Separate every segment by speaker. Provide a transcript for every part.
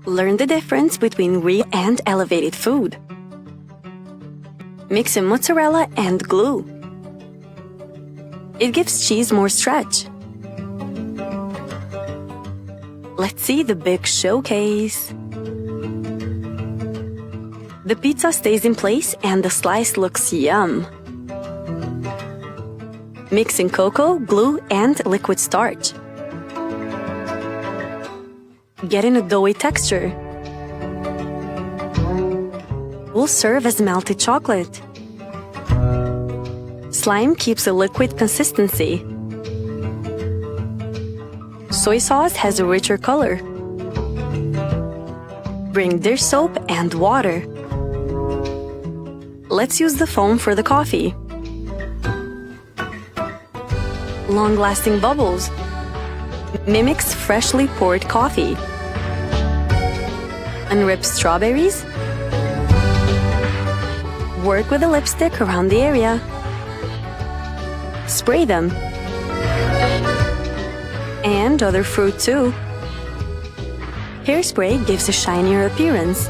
Speaker 1: Learn the difference between real and elevated food. Mix in mozzarella and glue. It gives cheese more stretch. Let's see the big showcase. The pizza stays in place and the slice looks yum. Mix in cocoa, glue, and liquid starch. Get in a doughy texture. Will serve as melted chocolate. Slime keeps a liquid consistency. Soy sauce has a richer color. Bring dish soap and water. Let's use the foam for the coffee. Long-lasting bubbles. Mimics freshly poured coffee. Unrip strawberries. Work with a lipstick around the area. Spray them. And other fruit too. Hairspray gives a shinier appearance.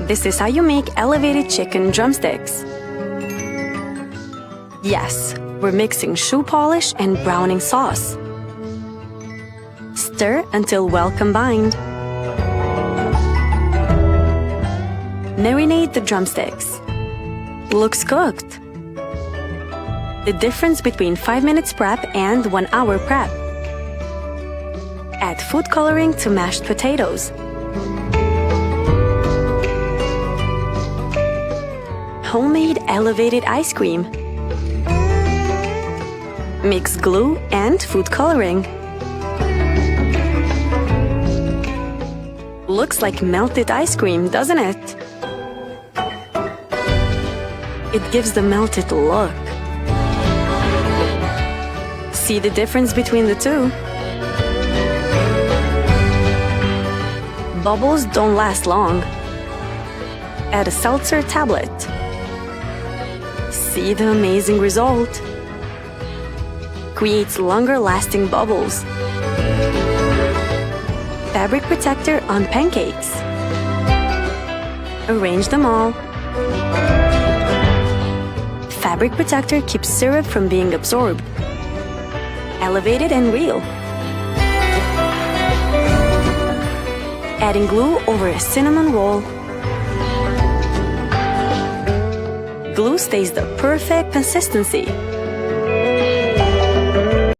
Speaker 1: This is how you make elevated chicken drumsticks. Yes, we're mixing shoe polish and browning sauce. Stir until well combined. Marinate the drumsticks. Looks cooked. The difference between 5 minutes prep and 1 hour prep. Add food coloring to mashed potatoes. Homemade elevated ice cream. Mix glue and food coloring. Looks like melted ice cream, doesn't it? It gives the melted look. See the difference between the two? Bubbles don't last long. Add a seltzer tablet. See the amazing result. Creates longer-lasting bubbles. Fabric protector on pancakes. Arrange them all. Fabric protector keeps syrup from being absorbed. Elevated and real. Adding glue over a cinnamon roll. Glue stays the perfect consistency.